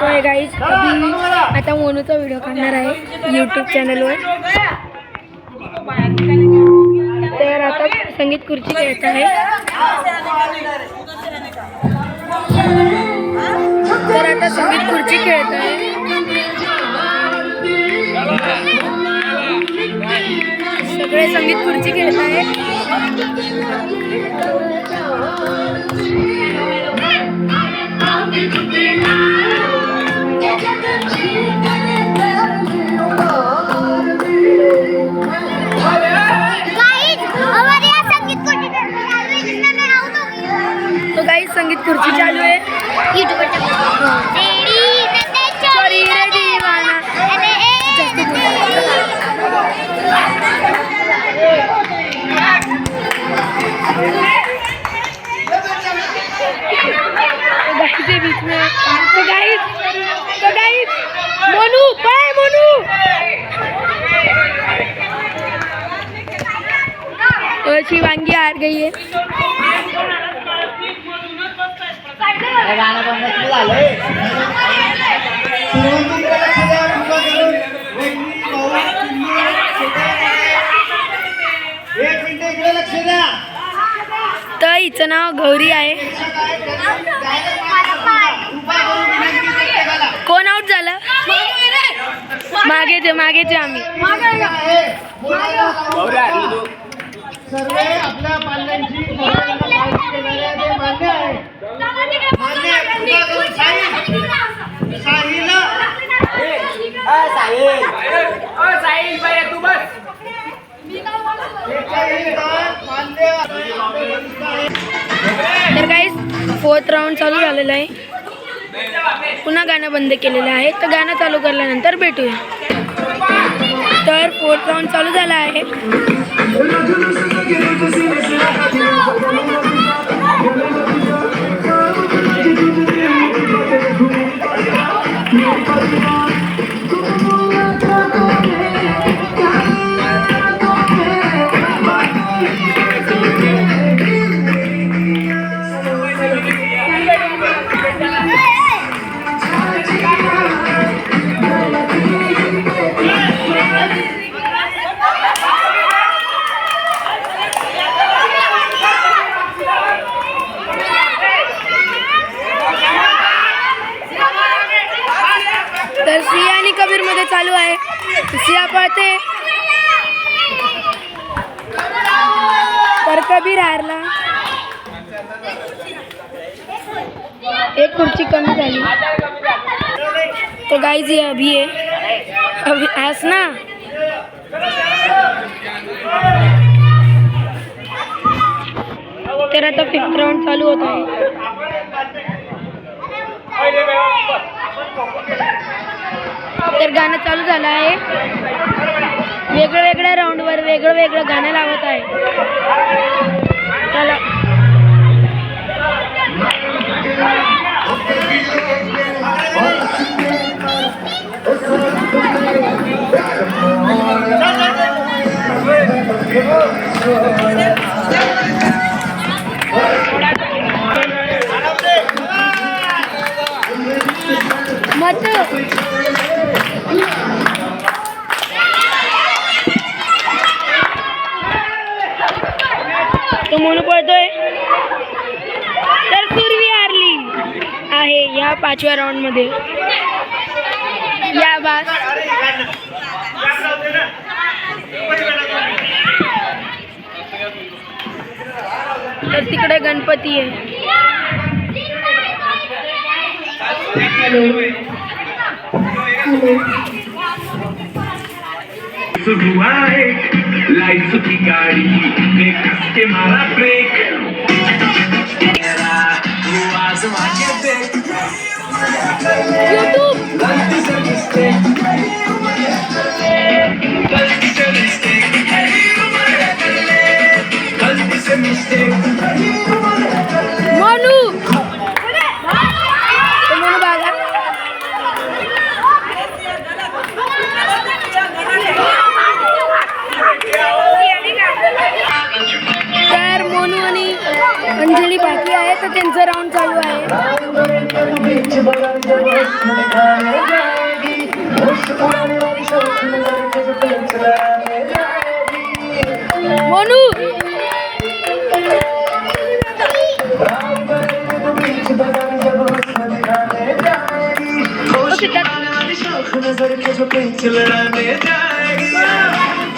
आहे गाईज. अभी आता मोनूचा व्हिडिओ काढणार आहे यूट्यूब चॅनलवर. तर आता संगीत खुर्ची खेळत आहे. तर आता संगीत खुर्ची खेळत आहे. सगळे संगीत खुर्ची खेळत आहे. तो गाइस संगीत खुर्ची चालू है यूट्यूब पर. के बीच में तो गाइस मोनू बाय मोनू. तो शिवांगी हार गई है. तर हिचं नाव गौरी आहे. कोण आउट झालं? मागेचे आम्ही. सर्व आपल्या पाल्यांची मान्य आहे. तर गाइस 4th राऊंड चालू झालेला आहे. पुन्हा गाणं बंद केलेलं आहे. तर गाणं चालू केल्यानंतर भेटूया. तर 4th राऊंड चालू झाला आहे. तर सिया आणि कबीर मध्ये चालू आहे. सिया पळते तर कबीर हारला. एक खुर्ची कमी झाली. तो गाइस ये अभी है. अभी ऐस ना. तर आता 5th राऊंड चालू होत आहे. तर गाणं चालू झालं आहे. वेगवेगळ्या राऊंडवर वेगळं गाणं लावत आहे. चला मत तो मोनू पळतोय. तर सुरवी हारली आहे या 5व्या राऊंड मध्ये. या बास तर तिकडे गणपती आहे. लाइफ की गाड़ी में कस के मारा ब्रेक. मोनू बागा. तर मोनू आणि अंजली बाकी आहे. तर त्यांचं राऊंड चालू आहे. बस में दिखाने जाएगी, उस पुराने वाली शौक नजर के जो पे चलाने जाएगी। मोनू राम करेंगे तो बीच बाजार जब बस में दिखाने जाएगी, उस पुराने वाली शौक नजर के जो पे चलाने जाएगी।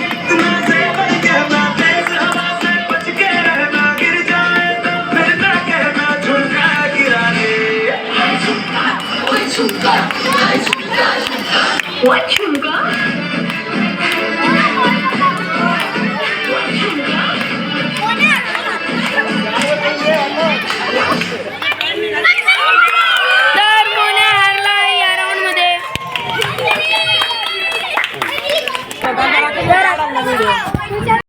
इतना से बढ़ कहना, तेज हवा से बच के रहना, गिर जाए तो फिर ना कहना झुमका गिरा दे। झुमका